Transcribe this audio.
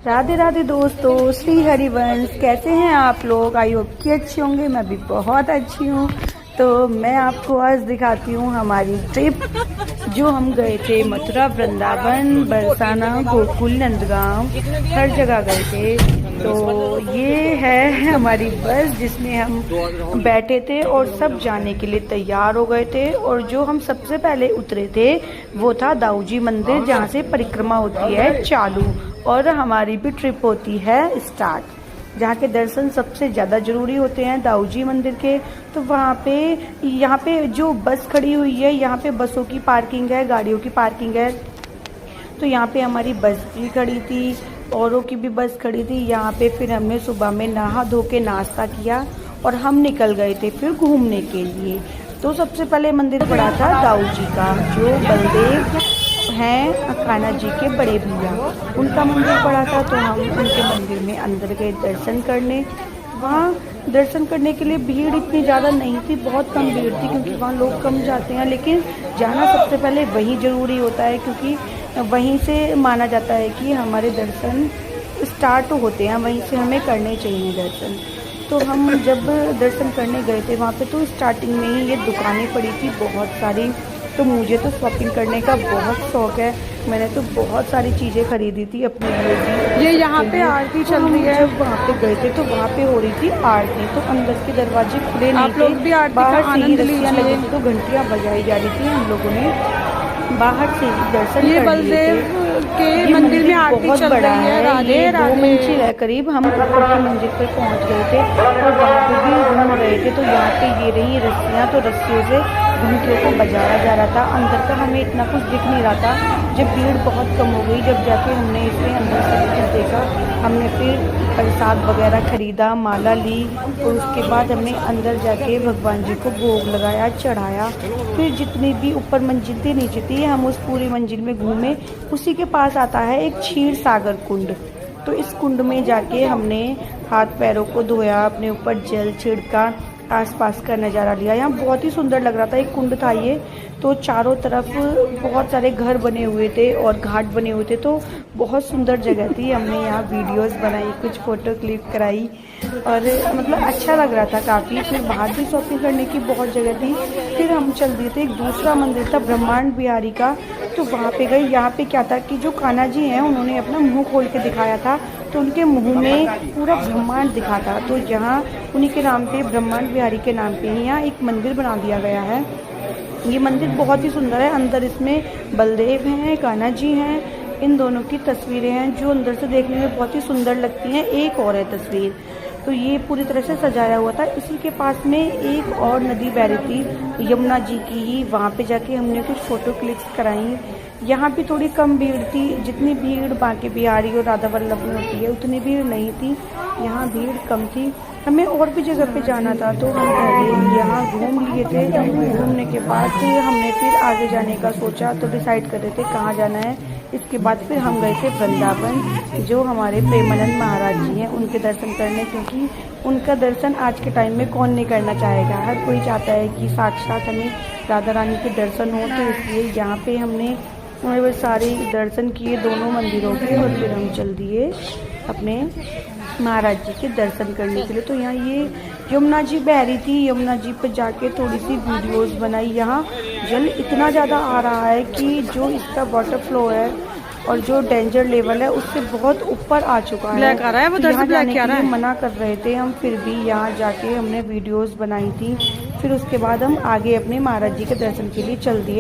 राधे राधे दोस्तों, श्री हरिवंश। कैसे हैं आप लोग? आई होप कि अच्छे होंगे। मैं भी बहुत अच्छी हूँ। तो मैं आपको आज दिखाती हूँ हमारी ट्रिप, जो हम गए थे मथुरा, वृंदावन, बरसाना, गोकुल, नंदगांव, हर जगह गए थे। तो ये है हमारी बस जिसमें हम बैठे थे और सब जाने के लिए तैयार हो गए थे। और जो हम सबसे पहले उतरे थे वो था दाऊ जी मंदिर, जहाँ से परिक्रमा होती है चालू और हमारी भी ट्रिप होती है स्टार्ट, जहाँ के दर्शन सबसे ज़्यादा जरूरी होते हैं दाऊ जी मंदिर के। तो वहाँ पे यहाँ पे जो बस खड़ी हुई है, यहाँ पे बसों की पार्किंग है, गाड़ियों की पार्किंग है। तो यहाँ पे हमारी बस भी खड़ी थी, औरों की भी बस खड़ी थी यहाँ पे। फिर हमने सुबह में नहा धो के नाश्ता किया और हम निकल गए थे फिर घूमने के लिए। तो सबसे पहले मंदिर पड़ा था दाऊ जी का, जो बलदेव हैं कान्हा जी के बड़े भैया, उनका मंदिर पड़ा था। तो हम उनके मंदिर में अंदर गए दर्शन करने। वहाँ दर्शन करने के लिए भीड़ इतनी ज़्यादा नहीं थी, बहुत कम भीड़ थी, क्योंकि वहाँ लोग कम जाते हैं। लेकिन जाना सबसे पहले वहीं ज़रूरी होता है, क्योंकि वहीं से माना जाता है कि हमारे दर्शन स्टार्ट होते हैं, वहीं से हमें करने चाहिए दर्शन। तो हम जब दर्शन करने गए थे वहाँ पे, तो स्टार्टिंग में ही ये दुकानें पड़ी थी बहुत सारी। तो मुझे तो शॉपिंग करने का बहुत शौक है, मैंने तो बहुत सारी चीज़ें खरीदी थी अपने लिए भी। ये यहाँ पे आरती चल रही है। जब वहाँ पे गए थे तो वहाँ पे हो रही थी आरती, तो अंदर के दरवाजे खुले नहीं थे, बाहर से ही रस्सियाँ लगी थी, तो घंटियाँ बजाई जा रही थी। हम लोगों ने बाहर से ही दर्शन ये बलदेव के मंदिर में आरती चल रही है। राधे राधे। 2 मंजिल है करीब। हम ऊपर की मंजिल पर पहुंच गए थे और वहाँ पे भी घूम रहे थे। तो यहाँ पे ये रही रस्सियाँ, तो रस्सियों से घंटियों को बजाया जा रहा था। अंदर का हमें इतना कुछ दिख नहीं रहा था। जब भीड़ बहुत कम हो गई, जब जाके हमने इसमें अंदर से कुछ देखा, हमने फिर प्रसाद वगैरह खरीदा, माला ली और उसके बाद हमने अंदर जाके भगवान जी को भोग लगाया, चढ़ाया। फिर जितनी भी ऊपर मंजिल थी नीचे थी, हम उस पूरी मंजिल में घूमे। उसी के पास आता है एक क्षीर सागर कुंड। तो इस कुंड में जाके हमने हाथ पैरों को धोया, अपने ऊपर जल छिड़का, आसपास का नज़ारा लिया। यहाँ बहुत ही सुंदर लग रहा था। एक कुंड था ये, तो चारों तरफ बहुत सारे घर बने हुए थे और घाट बने हुए थे। तो बहुत सुंदर जगह थी। हमने यहाँ वीडियोस बनाई, कुछ फ़ोटो क्लिक कराई और मतलब अच्छा लग रहा था काफ़ी। फिर बाहर भी शॉपिंग करने की बहुत जगह थी। फिर हम चल दिए थे। एक दूसरा मंदिर था ब्रह्मांड बिहारी का, तो वहाँ पे गए। यहाँ पे क्या था कि जो कान्हा जी हैं उन्होंने अपना मुँह खोल के दिखाया था, तो उनके मुँह में पूरा ब्रह्मांड दिखा था। तो यहाँ उन्हीं के नाम पे, ब्रह्मांड बिहारी के नाम पे ही यहाँ एक मंदिर बना दिया गया है। ये मंदिर बहुत ही सुंदर है। अंदर इसमें बलदेव हैं, कान्हा जी हैं, इन दोनों की तस्वीरें हैं जो अंदर से देखने में बहुत ही सुंदर लगती हैं। एक और है तस्वीर, तो ये पूरी तरह से सजाया हुआ था। इसी के पास में एक और नदी बह रही थी, यमुना जी की ही। वहाँ पे जाके हमने कुछ फ़ोटो क्लिक्स कराई। यहाँ भी थोड़ी कम भीड़ थी। जितनी भीड़ बांके बिहारी और राधा वल्लभ में होती है उतनी भीड़ नहीं थी, यहाँ भीड़ कम थी। हमें और भी जगह पे जाना था, तो हम पहले यहाँ घूम लिए थे। घूमने के बाद हमने फिर आगे जाने का सोचा, तो डिसाइड कर रहे थे कहाँ जाना है। इसके बाद फिर हम गए थे वृंदावन, जो हमारे प्रेमानंद महाराज जी हैं, उनके दर्शन करने, क्योंकि उनका दर्शन आज के टाइम में कौन नहीं करना चाहेगा। हर कोई चाहता है कि साक्षात हमें राधा रानी के दर्शन हो। तो इसलिए यहाँ पे हमने वो सारे दर्शन किए दोनों मंदिरों के, और फिर हम चल दिए अपने महाराज जी के दर्शन करने के लिए। तो यहाँ ये यमुना जी बह रही थी, यमुना जी पर जाके थोड़ी सी वीडियोस बनाई। यहाँ जल इतना ज़्यादा आ रहा है कि जो इसका वाटर फ्लो है और जो डेंजर लेवल है उससे बहुत ऊपर आ चुका है। ब्लैक आ रहा है, वो यहाँ जाने के लिए है। मना कर रहे थे हम, फिर भी यहाँ जाके हमने वीडियोस बनाई थी। फिर उसके बाद हम आगे अपने महाराज जी के दर्शन के लिए चल दिए।